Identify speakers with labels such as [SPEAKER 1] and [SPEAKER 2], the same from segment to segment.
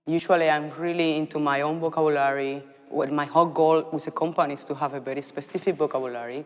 [SPEAKER 1] Usually I'm really into my own vocabulary. Well, my whole goal with a company is to have a very specific vocabulary.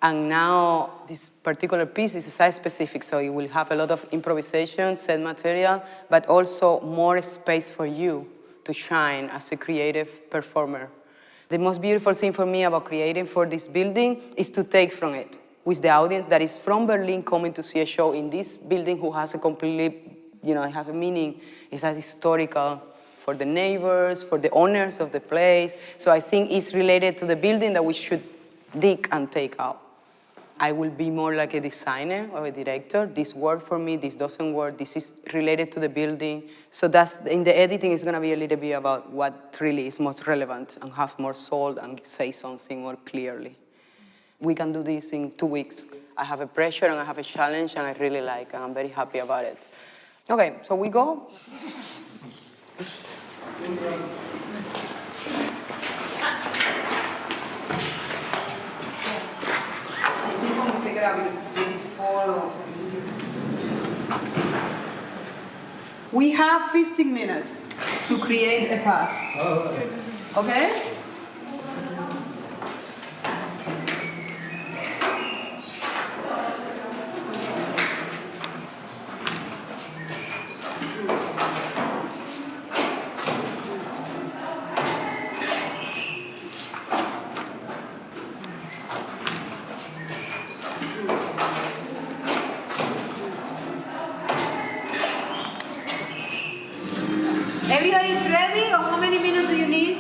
[SPEAKER 1] And now this particular piece is size-specific, so you will have a lot of improvisation, set material, but also more space for you to shine as a creative performer. The most beautiful thing for me about creating for this building is to take from it, with the audience that is from Berlin coming to see a show in this building who has a completely, have a meaning. It's a historical for the neighbors, for the owners of the place. So I think it's related to the building that we should dig and take out. I will be more like a designer or a director. This works for me, this doesn't work, this is related to the building. So that's, in the editing, it's gonna be a little bit about what really is most relevant and have more soul and say something more clearly. We can do this in 2 weeks. I have a pressure and I have a challenge and I really like, and I'm very happy about it. Okay, so we go. This one we'll take it out because it's easy to follow. We have 15 minutes to create a path. Okay? Everybody's ready, or how many minutes do you need?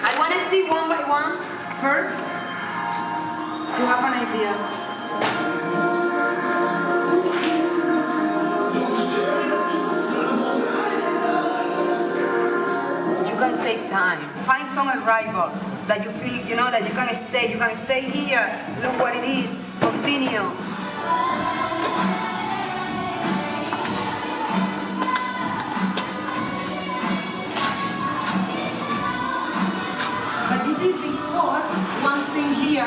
[SPEAKER 1] I want to see one by one first to have an idea. You can take time. Find some arrivals that you feel, that you're gonna stay. You're gonna stay here. Look what it is. Continue. One thing here,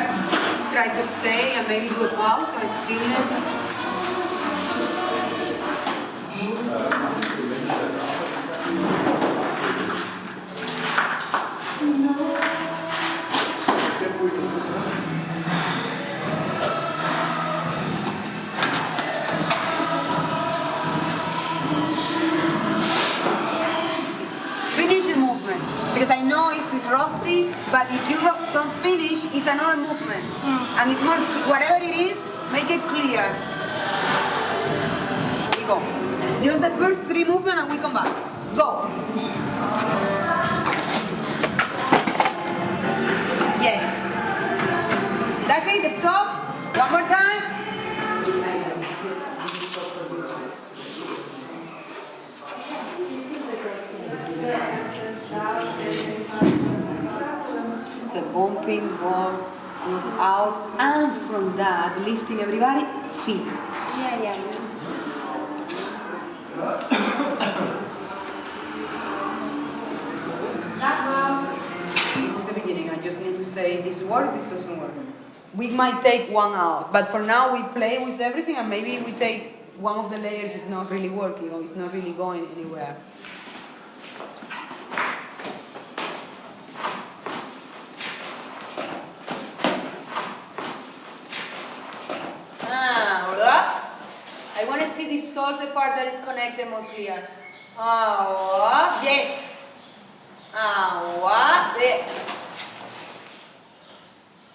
[SPEAKER 1] try to stay and maybe do a pause or stillness. Finish the movement, because I know it's rusty, but if you don't finish, it's another movement. And it's more, whatever it is, make it clear. We go. Just the first 3 movements and we come back. Go. Yes. That's it, stop. One more time. So bumping, walk, move out, and from that, lifting everybody, feet.
[SPEAKER 2] Yeah.
[SPEAKER 1] This is the beginning. I just need to say this works, this doesn't work. We might take one out, but for now we play with everything and maybe we take one of the layers is not really working or it's not really going anywhere. I want to see this solid part that is connected more clear. Yes. There.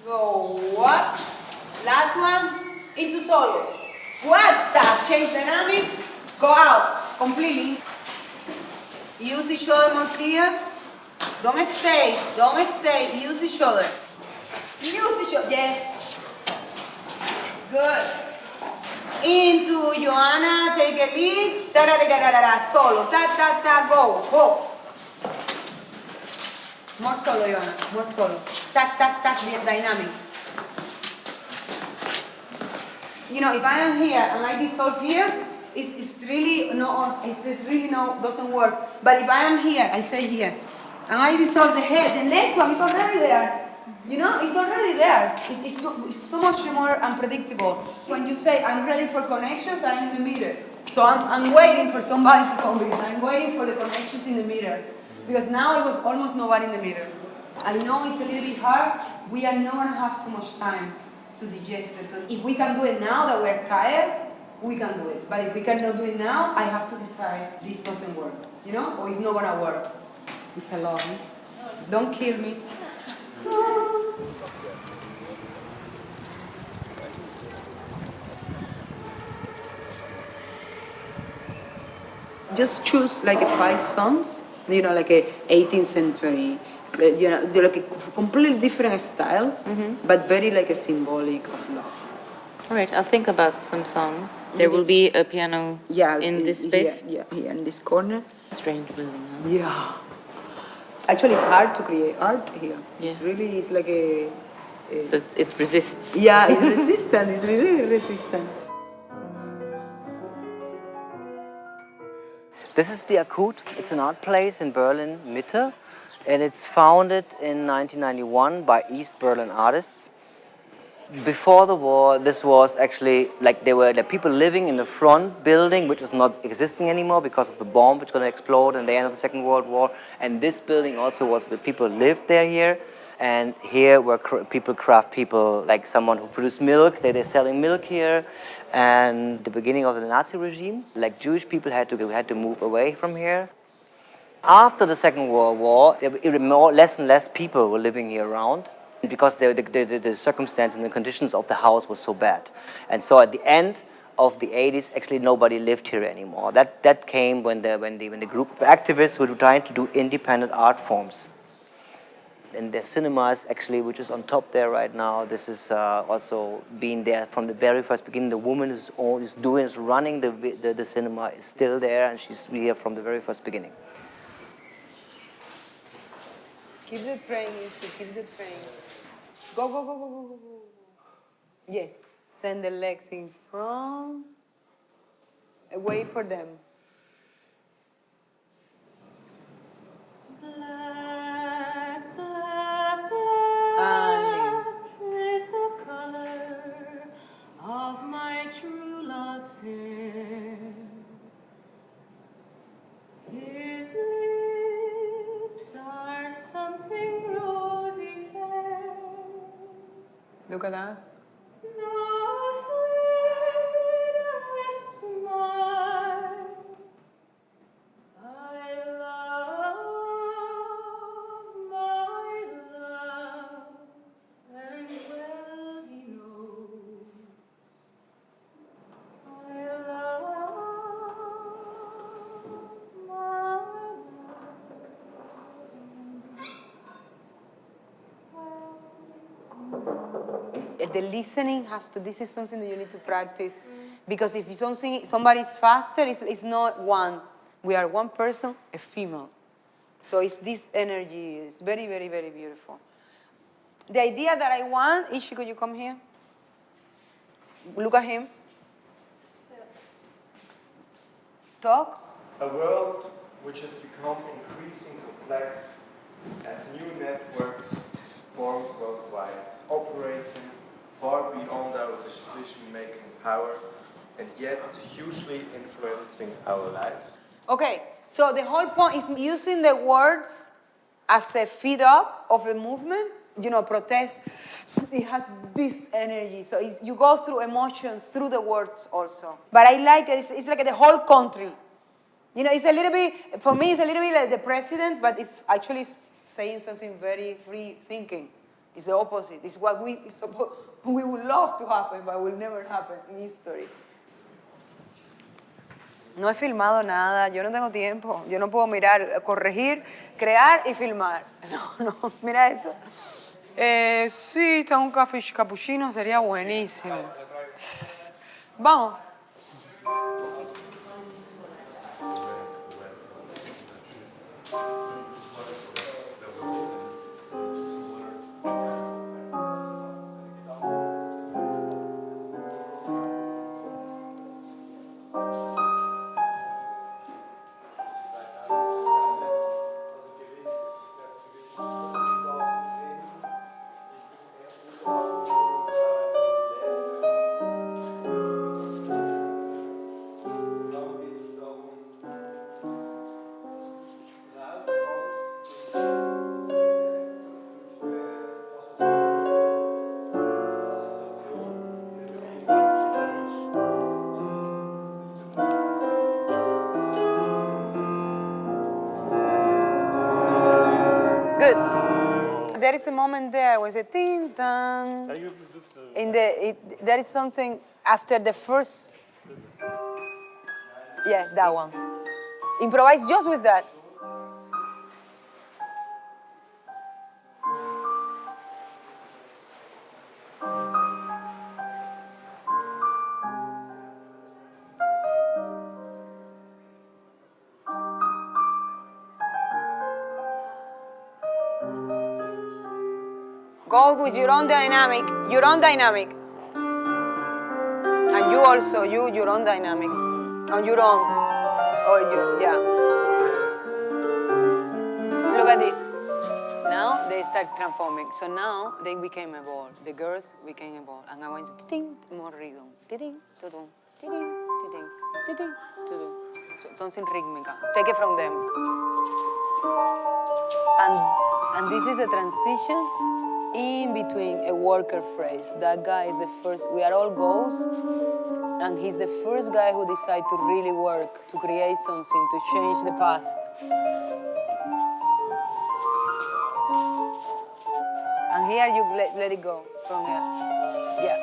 [SPEAKER 1] Go up. Last one. Into solo. What? Change dynamic. Go out. Completely. Use each other more clear. Don't stay. Use each other. Yes. Good. Into Joanna, take a lead. Solo. Go. More solo, Joanna. More solo. The dynamic. If I am here and I dissolve here, it's really no, doesn't work. But if I am here, I say here, and I dissolve the head, the next one is already there. It's already there. It's so much more unpredictable. When you say, I'm ready for connections, I'm in the middle. So I'm waiting for somebody to come because I'm waiting for the connections in the middle. Because now it was almost nobody in the middle. I know it's a little bit hard. We are not going to have so much time to digest it. So if we can do it now that we're tired, we can do it. But if we cannot do it now, I have to decide this doesn't work, you know, or it's not going to work. It's a lot. Don't kill me. Just choose like 5 songs, you know, like a 18th century, you know, they're like a completely different styles, but very like a symbolic of love.
[SPEAKER 2] All right, I'll think about some songs. There will be a piano in this space?
[SPEAKER 1] Yeah, here in this corner.
[SPEAKER 2] Strange building, huh?
[SPEAKER 1] Yeah. Actually, it's hard to create art here.
[SPEAKER 2] Yeah.
[SPEAKER 1] It's really, it's like a
[SPEAKER 2] So it resists.
[SPEAKER 1] yeah, it's resistant, it's really resistant.
[SPEAKER 3] This is the ACUD. It's an art place in Berlin, Mitte, and it's founded in 1991 by East Berlin artists. Before the war, this was actually like there were like people living in the front building, which is not existing anymore because of the bomb which is going to explode in the end of the Second World War. And this building also was where people lived there here. And here were craft people, like someone who produced milk. They're selling milk here. And the beginning of the Nazi regime, like Jewish people had to move away from here. After the Second World War, less and less people were living here around because the circumstance and the conditions of the house was so bad. And so at the end of the 80s, actually nobody lived here anymore. That came when the group of activists who were trying to do independent art forms. And the cinema is actually, which is on top there right now, this is also being there from the very first beginning. The woman who's running the cinema is still there, and she's here from the very first beginning.
[SPEAKER 1] Keep the train, keep the train. Go, go, go, go, go, go, go. Yes, send the legs in front. Wait for them.
[SPEAKER 2] Black, black, black is the color of my true love's hair. His lips are something rosy fair.
[SPEAKER 1] Look at us.
[SPEAKER 2] The sweetest smile. I love my love, and well he knows. I love my
[SPEAKER 1] The listening has to, this is something that you need to practice. Because if somebody's faster, it's not one. We are one person, a female. So it's this energy, it's very, very, very beautiful. The idea that I want, Ishi, could you come here? Look at him. Talk.
[SPEAKER 4] A world which has become increasingly complex as new networks form worldwide, operating far beyond our decision-making power and yet hugely influencing our lives.
[SPEAKER 1] Okay, so the whole point is using the words as a feed up of a movement. You know, protest, it has this energy. So you go through emotions through the words also. But I like it, it's like the whole country. You know, it's a little bit, for me, it's a little bit like the president, but it's actually saying something very free thinking. It's the opposite. It's what we would love to happen, but will never happen in history. No he filmado nada, yo no tengo tiempo. Yo no puedo mirar, corregir, crear y filmar. No, mira esto. Sí, está un cappuccino, sería buenísimo. Vamos. Good. There is a moment there where it's a ting tang. There is something after the first. Yeah, that one. Improvise just with that. Go with your own dynamic, And you also, your own dynamic. On your own. Or you, yeah. Look at this. Now they start transforming. So now they became a ball. The girls became a ball. And I want to ting, more rhythm. Ting, tudum, ting, ting, ting, tudum. So something rhythmic. Take it from them. And this is a transition in between a worker phrase. That guy is the first, we are all ghosts, and he's the first guy who decided to really work, to create something, to change the path. And here you let it go from here. Yeah.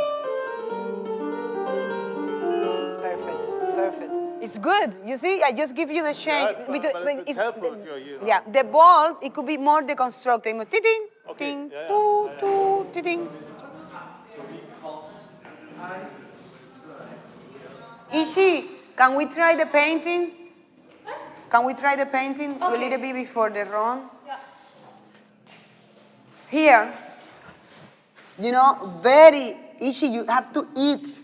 [SPEAKER 1] Perfect. It's good. You see, I just give you the change.
[SPEAKER 5] Yeah, it's helpful to you.
[SPEAKER 1] Yeah, the balls, it could be more deconstructed. Ting, ting, two, ting. Ishi, can we try the painting? Can we try the painting a little bit before the run?
[SPEAKER 6] Yeah.
[SPEAKER 1] Here, you know, very Ishi, you have to eat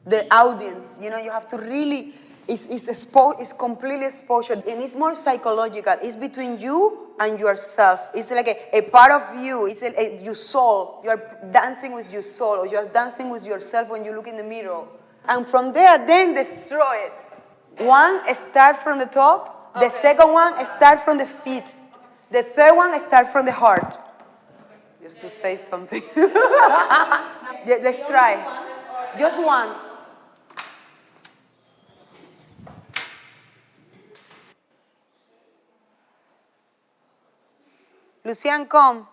[SPEAKER 1] the audience. You know, you have to really, it's completely exposure. And it's more psychological. It's between you and yourself. It's like a part of you. It's your soul. You are dancing with your soul, or you are dancing with yourself when you look in the mirror. And from there, then destroy it. One, start from the top. The second one, start from the feet. The third one, start from the heart. Just to say something. Yeah, let's try. Just one. Lucian, come.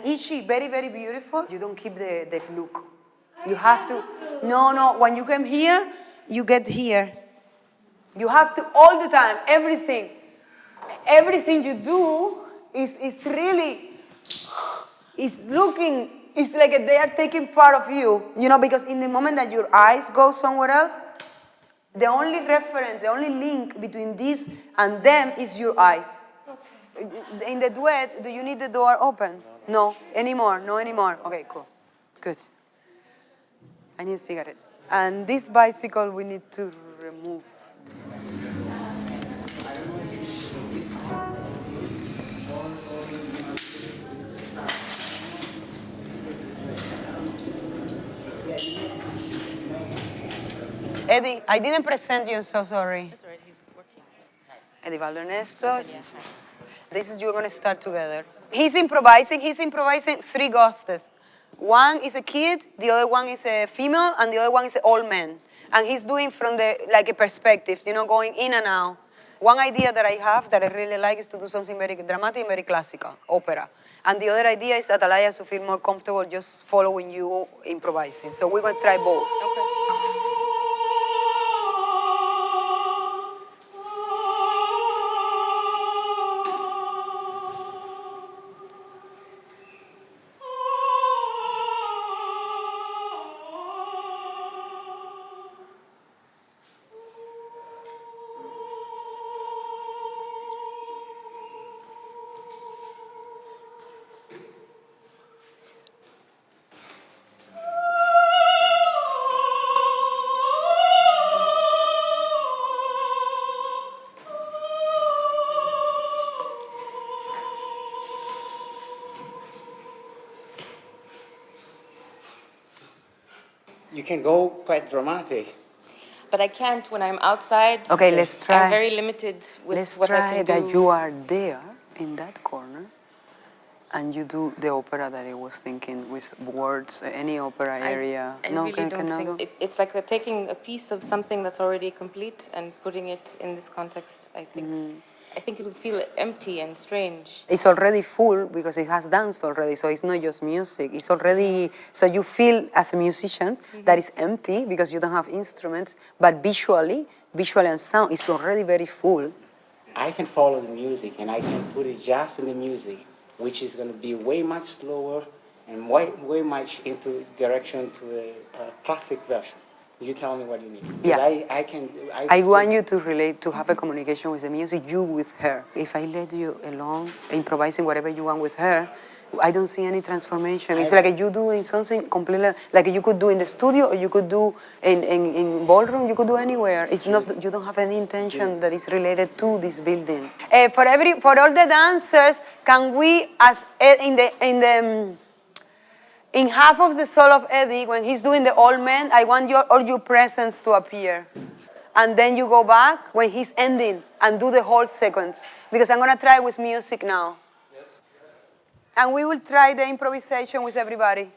[SPEAKER 1] Ishi, very, very beautiful. You don't keep the look. You have to. No. When you come here, you get here. You have to all the time, everything. Everything you do is really, is looking, it's like they are taking part of you. You know, because in the moment that your eyes go somewhere else, the only reference, the only link between this and them is your eyes. Okay. In the duet, do you need the door open? No, anymore. Okay, cool. Good. I need a cigarette. And this bicycle we need to remove. Eddie, I didn't present you, so sorry.
[SPEAKER 2] That's all right, he's working.
[SPEAKER 1] Eddie Valdernesto. This is, you're going to start together. He's improvising three ghosts. One is a kid, the other one is a female, and the other one is an old man. And he's doing from like a perspective, you know, going in and out. One idea that I have that I really like is to do something very dramatic and very classical, opera. And the other idea is Atalaya to feel more comfortable just following you improvising. So we're going to try both.
[SPEAKER 2] Okay.
[SPEAKER 7] You can go quite dramatic.
[SPEAKER 2] But I can't when I'm outside.
[SPEAKER 1] Okay, let's try.
[SPEAKER 2] I'm very limited with
[SPEAKER 1] Let's
[SPEAKER 2] what I
[SPEAKER 1] try
[SPEAKER 2] can
[SPEAKER 1] that
[SPEAKER 2] do.
[SPEAKER 1] you are there in that corner and you do the opera that I was thinking with words, any opera area.
[SPEAKER 2] I
[SPEAKER 1] No,
[SPEAKER 2] really don't
[SPEAKER 1] cannot
[SPEAKER 2] think
[SPEAKER 1] do?
[SPEAKER 2] it's like taking a piece of something that's already complete and putting it in this context. I think it would feel empty and strange.
[SPEAKER 1] It's already full because it has dance already, so it's not just music. It's already, so you feel as a musician that it's empty because you don't have instruments, but visually and sound, it's already very full.
[SPEAKER 6] I can follow the music and I can put it just in the music, which is going to be way much slower and way much into direction to a classic version. You tell me what you need.
[SPEAKER 1] Yeah. I want you to relate, to have a communication with the music, you with her. If I let you alone, improvising whatever you want with her, I don't see any transformation. It's like you doing something completely, like you could do in the studio or you could do in ballroom, you could do anywhere. It's not, you don't have any intention that is related to this building. For all the dancers, can we, as in half of the soul of Eddie, when he's doing the old man, I want all your presence to appear. And then you go back when he's ending and do the whole sequence. Because I'm going to try with music now. Yes. And we will try the improvisation with everybody.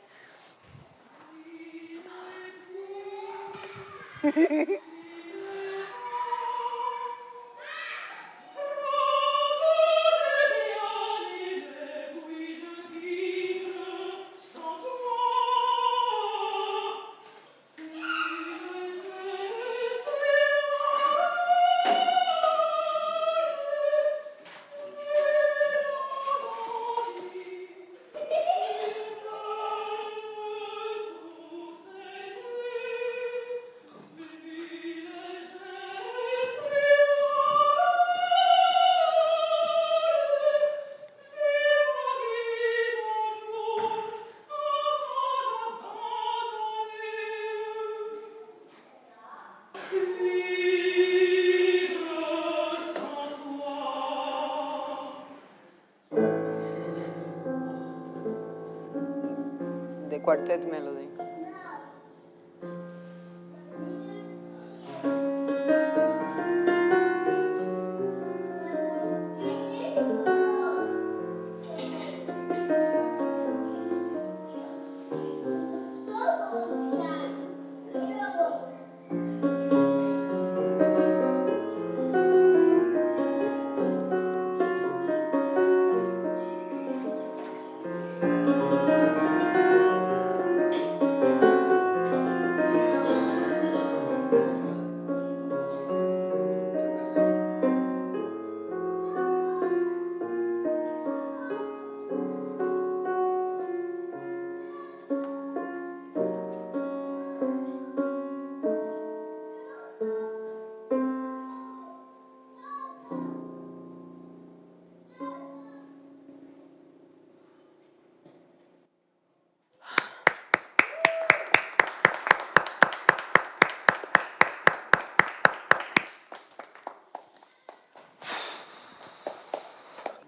[SPEAKER 1] The quartet melody.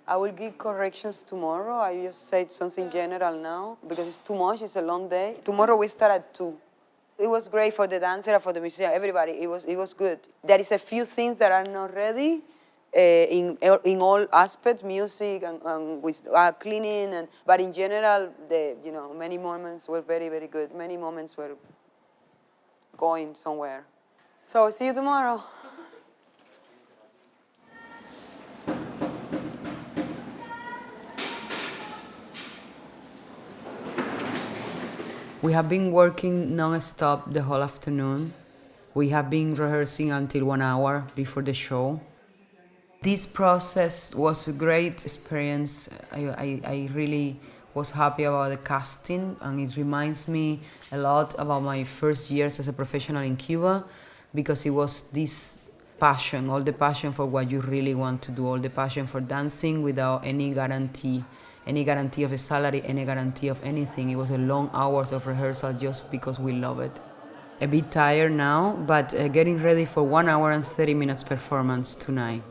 [SPEAKER 1] I will give corrections tomorrow. I just said something general now because it's too much. It's a long day. Tomorrow we start at 2. It was great for the dancer, for the musician, everybody. It was good. There is a few things that are not ready in all aspects, music and with cleaning, but in general, many moments were very, very good. Many moments were going somewhere. So see you tomorrow. We have been working non-stop the whole afternoon. We have been rehearsing until 1 hour before the show. This process was a great experience. I really was happy about the casting, and it reminds me a lot about my first years as a professional in Cuba, because it was this passion, all the passion for what you really want to do, all the passion for dancing without any guarantee of a salary, any guarantee of anything. It was a long hours of rehearsal just because we love it. A bit tired now, but getting ready for 1 hour and 30 minutes performance tonight.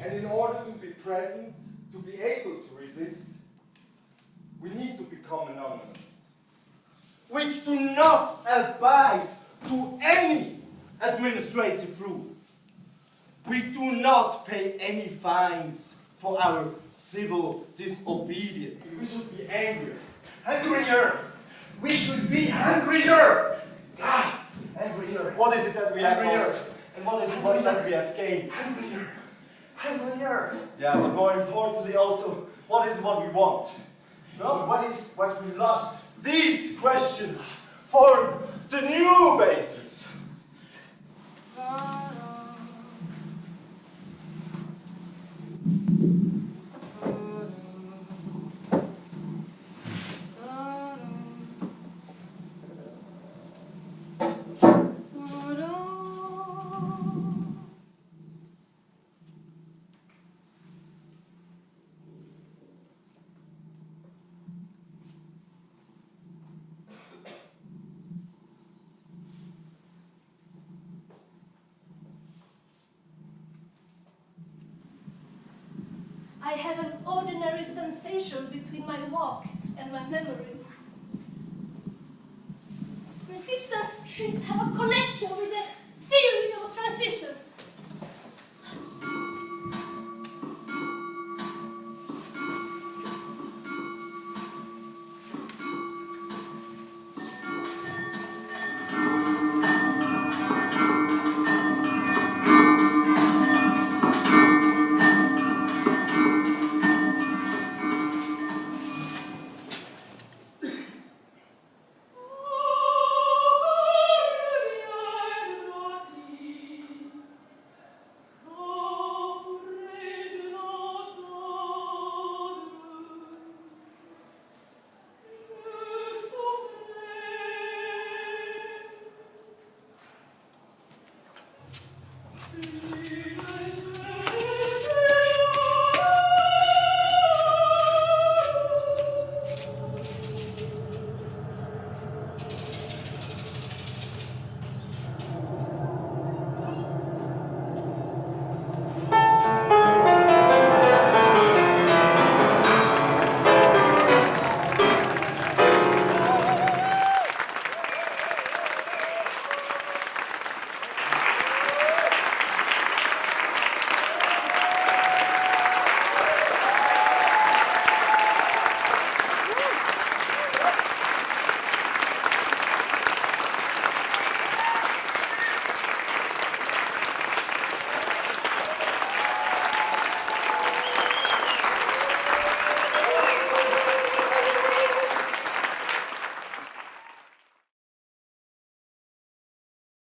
[SPEAKER 4] And in order to be present, to be able to resist, we need to become anonymous, which do not abide to any administrative rule. We do not pay any fines for our civil disobedience. We should be angrier. Angrier! We should be angrier! Ah, angrier. What is it that we have lost? And what is it that we have gained? Angrier. Angrier. Yeah, but more importantly also, what is what we want? No, what is what we lost? These questions form the new basis.
[SPEAKER 7] I have an ordinary sensation between my walk and my memories. Resistance should have a connection with the